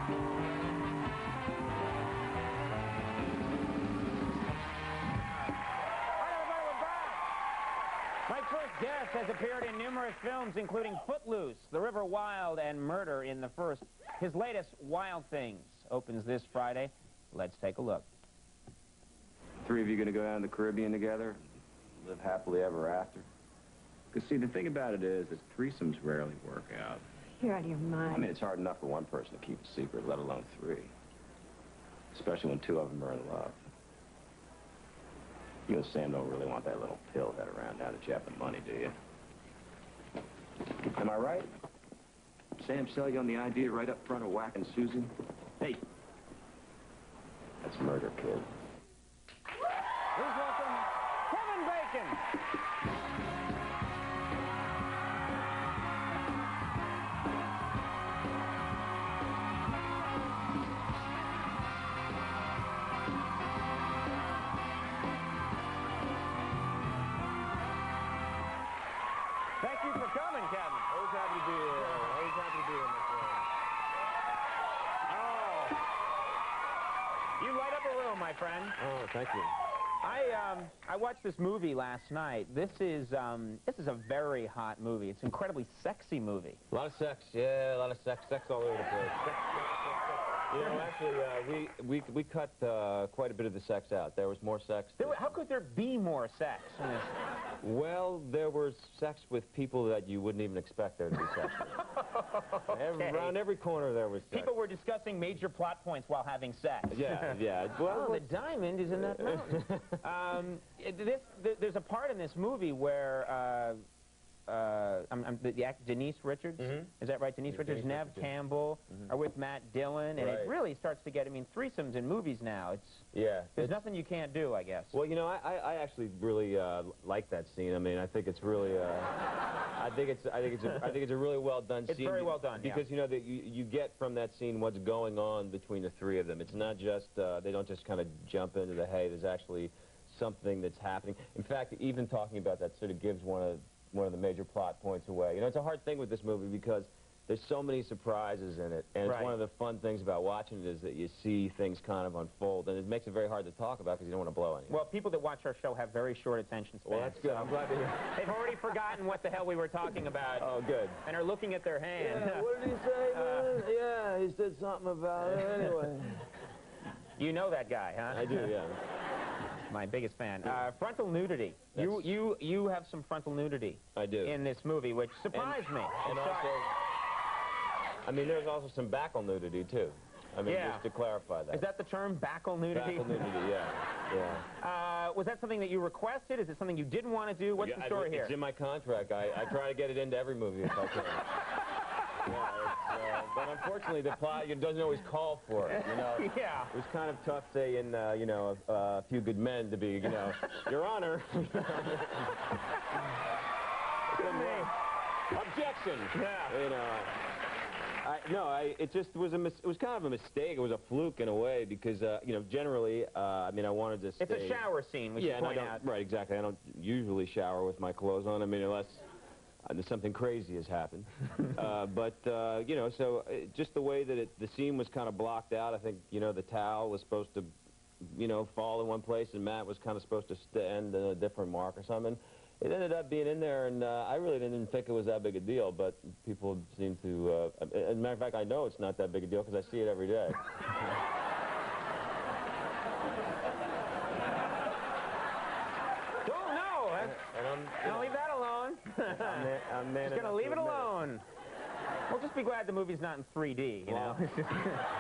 My first guest has appeared in numerous films, including Footloose, The River Wild, and Murder in the First. His latest, Wild Things, opens this Friday. Let's take a look. Three of you going to go down to the Caribbean together, live happily ever after? Because, see, the thing about it is that threesomes rarely work out. You're out of your mind. I mean, it's hard enough for one person to keep a secret, let alone three. Especially when two of them are in love. You and Sam don't really want that little pill head around now that you have the money, do you? Am I right? Sam sell you on the idea right up front of whacking Susie? Hey. That's murder, kid. Please welcome Kevin Bacon. Thank you for coming, Kevin. Always happy to be here. Always happy to be here, my friend. Oh. You light up a room, my friend. Oh, thank you. I watched this movie last night. This is a very hot movie. It's an incredibly sexy movie. A lot of sex, yeah, a lot of sex all over the place. Sex. You know, actually, we cut quite a bit of the sex out. There was more sex. How could there be more sex in this? Well, there was sex with people that you wouldn't even expect there to be sex with. Okay. Around every corner there was sex. People were discussing major plot points while having sex. Yeah, yeah. Well, the diamond is in that mountain. There's a part in this movie where the actor Denise Richards, is that right? Denise Richards, Nev Campbell are with Matt Dillon, and it really starts to get, I mean, threesomes in movies now. There's nothing you can't do, I guess. Well, you know, I actually really like that scene. I mean, I think it's really, I think it's a really well done scene. It's very well done, because you know that you get from that scene what's going on between the three of them. It's not just they don't just kind of jump into the hay. There's actually something that's happening. In fact, even talking about that sort of gives one of the major plot points away. You know, it's a hard thing with this movie because there's so many surprises in it, and it's one of the fun things about watching it is that you see things kind of unfold, and it makes it very hard to talk about because you don't want to blow anything. Well, people that watch our show have very short attention spans. Well, that's good. I'm glad to hear. They've already forgotten what the hell we were talking about. Oh, good. And are looking at their hand. Yeah, what did he say, man? Yeah, he said something about it anyway. You know that guy, huh? I do, yeah. My biggest fan. Frontal nudity. You have some frontal nudity. I do. In this movie, which surprised me. And also, I mean, there's also some backle nudity, too. I mean, just to clarify that. Is that the term, backle nudity? Backle nudity, yeah. Was that something that you requested? Is it something you didn't want to do? What's the story here? It's in my contract. I try to get it into every movie if I can. But unfortunately, the plot doesn't always call for it, you know. Yeah. It was kind of tough, say, in, you know, A Few Good Men to be, you know, Your Honor. Objection. Yeah. You know, it just was it was kind of a mistake. It was a fluke in a way because, you know, generally, I mean, I wanted to stay. It's a shower scene, we should point out. Right, exactly. I don't usually shower with my clothes on. I mean, unless something crazy has happened. You know, so just the way that the scene was kind of blocked out, I think, you know, the towel was supposed to, you know, fall in one place, and Matt was kind of supposed to stand in a different mark or something. It ended up being in there, and I really didn't think it was that big a deal, but people seem to, as a matter of fact, I know it's not that big a deal because I see it every day. Don't know. I'll leave that alone. I'm just going to leave it alone. We'll just be glad the movie's not in 3D, you know?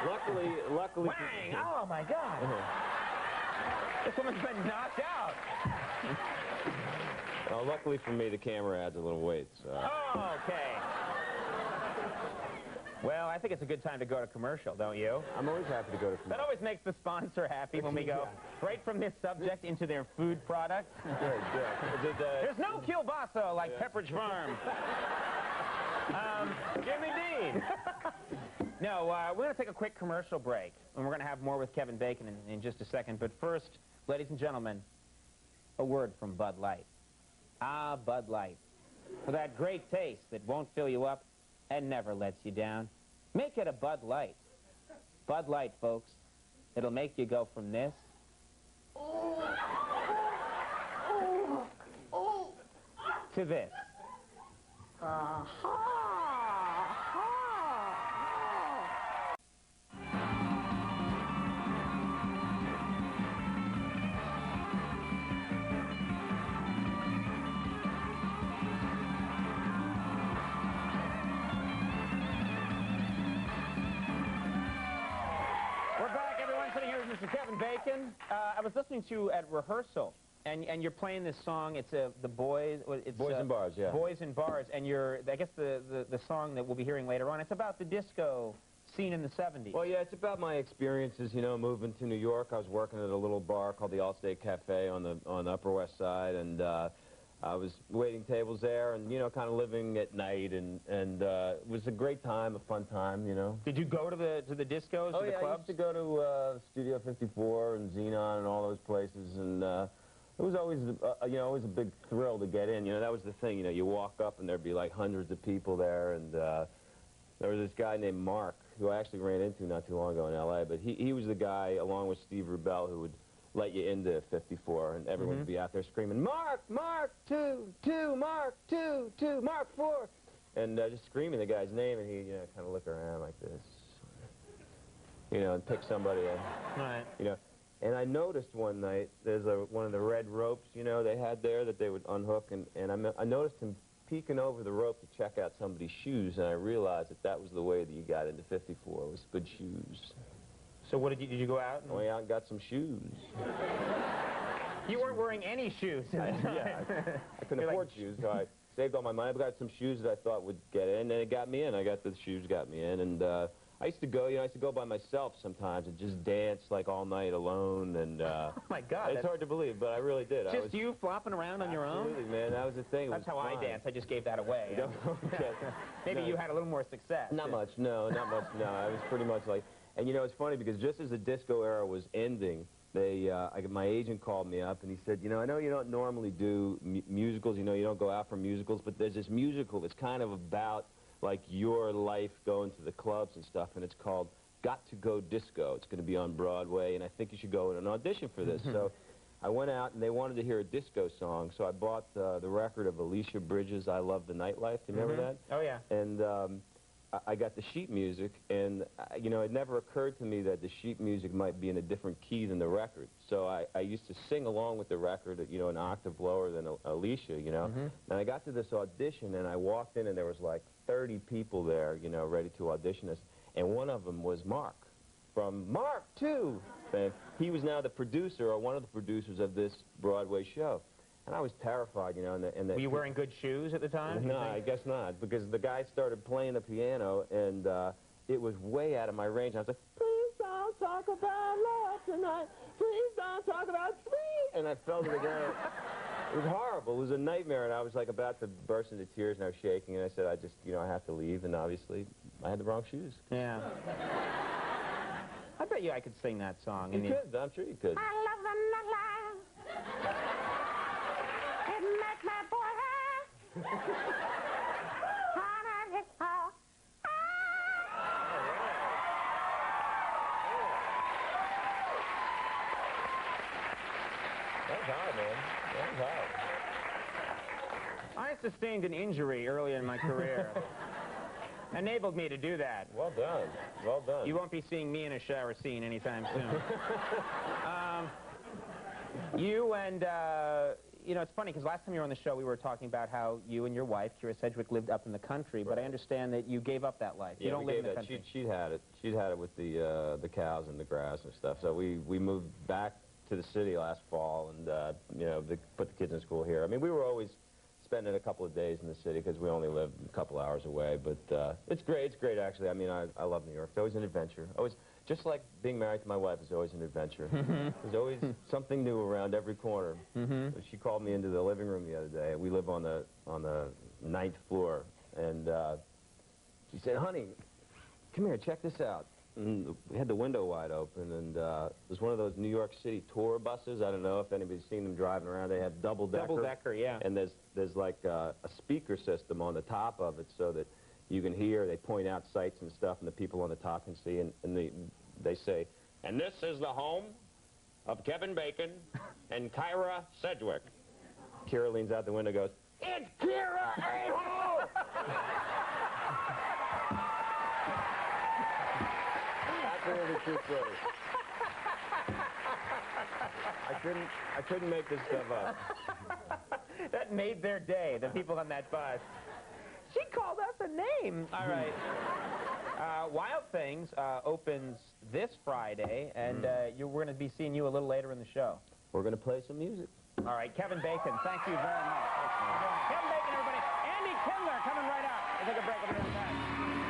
Luckily... Bang! Oh, my God. This woman's been knocked out. Luckily for me, the camera adds a little weight, so... Oh, okay. Well, I think it's a good time to go to commercial, don't you? I'm always happy to go to commercial. That always makes the sponsor happy when we go right from this subject into their food product. Good. There's no kielbasa like Pepperidge Farm. Jimmy Dean. No, we're going to take a quick commercial break, and we're going to have more with Kevin Bacon in just a second. But first, ladies and gentlemen, a word from Bud Light. Ah, Bud Light. For that great taste that won't fill you up and never lets you down, make it a Bud Light. Bud Light, folks. It'll make you go from this to this. We're back, everyone. Sitting here with Mr. Kevin Bacon. I was listening to you at rehearsal, and you're playing this song. It's the Boys. It's, Boys in Bars, yeah. Boys in Bars, and I guess the song that we'll be hearing later on. It's about the disco scene in the 70s. Well, yeah, it's about my experiences, you know, moving to New York. I was working at a little bar called the Allstate Cafe on the Upper West Side, and I was waiting tables there and, you know, kind of living at night, and it was a great time, a fun time, you know. Did you go to the discos, Oh, to the yeah, clubs? I used to go to Studio 54 and Xenon and all those places, and it was always, you know, always a big thrill to get in. You know, that was the thing, you know, you walk up and there'd be like hundreds of people there, and there was this guy named Mark, who I actually ran into not too long ago in L.A., but he was the guy, along with Steve Rubel, who would let you into 54, and everyone would be out there screaming, Mark, Mark, 2, Mark, 2, Mark, 4, and just screaming the guy's name, and he, you know, kind of look around like this, you know, and pick somebody up, Right. you know. And I noticed one night, there's one of the red ropes, you know, they had there that they would unhook, and I noticed him peeking over the rope to check out somebody's shoes, and I realized that was the way that you got into 54, was good shoes. So what did you go out? I went out and got some shoes. You weren't wearing any shoes at the time. Yeah, I couldn't afford shoes, so I saved all my money. I got some shoes that I thought would get in, and it got me in. I got the shoes got me in, and I used to go, you know, I used to go by myself sometimes and just dance like all night alone, and Oh my God, it's hard to believe, but I really did. Just you flopping around on your own? Absolutely, man, that was the thing. That's how I dance. I just gave that away. Okay. Maybe No. you had a little more success. Not much, no, not much, no. I was pretty much like, and you know, it's funny because just as the disco era was ending, my agent called me up and he said, you know, I know you don't normally do musicals, you know, you don't go out for musicals, but there's this musical that's kind of about, like, your life going to the clubs and stuff, and it's called Got to Go Disco. It's going to be on Broadway, and I think you should go in and audition for this. So I went out, and they wanted to hear a disco song, so I bought the record of Alicia Bridges' I Love the Nightlife. Do you remember that? Oh, yeah. And I got the sheet music, and, you know, it never occurred to me that the sheet music might be in a different key than the record. So I used to sing along with the record, you know, an octave lower than Alicia, you know. And I got to this audition, and I walked in, and there was like 30 people there, you know, ready to audition us. And one of them was Mark, from Mark 2 fame. He was now the producer, or one of the producers of this Broadway show. And I was terrified, you know. Were you wearing good shoes at the time? No, I guess not, because the guy started playing the piano, and it was way out of my range. I was like, please don't talk about love tonight. Please don't talk about sweet. And I fell to the ground. It was horrible. It was a nightmare, and I was like about to burst into tears, and I was shaking, and I said, I just, you know, I have to leave, and obviously I had the wrong shoes. Yeah. I bet you I could sing that song. You could. I'm sure you could. I love the nightlife. It makes my boy high. Honey, it's all. That was hard, man. That was hard. I sustained an injury early in my career. Enabled me to do that. Well done. Well done. You won't be seeing me in a shower scene anytime soon. You and, you know, it's funny, because last time you were on the show, we were talking about how you and your wife, Kira Sedgwick, lived up in the country, but I understand that you gave up that life. Yeah, you don't we live in gave the that. country. She'd had it. She'd had it with the cows and the grass and stuff. So we moved back to the city last fall, and you know, put the kids in school here. I mean, we were always spending a couple of days in the city because we only live a couple hours away. But it's great. It's great, actually. I mean, I love New York. It's always an adventure. Always, just like being married to my wife is always an adventure. There's always something new around every corner. She called me into the living room the other day. We live on the 9th floor, and she said, "Honey, come here. Check this out." And we had the window wide open, and it was one of those New York City tour buses. I don't know if anybody's seen them driving around. They have double-decker. Double-decker, yeah. And there's like a speaker system on the top of it so that you can hear. They point out sights and stuff, and the people on the top can see. And they say, "And this is the home of Kevin Bacon and Kyra Sedgwick." Kira leans out the window and goes, "It's Kira, a-hole!" That's really true story. I couldn't make this stuff up. That made their day, the people on that bus. She called us a name. All right. Wild Things opens this Friday, and we're going to be seeing you a little later in the show. We're going to play some music. All right, Kevin Bacon, thank you very much. Kevin Bacon, everybody. Andy Kindler coming right up. We'll take a break. We'll be right back.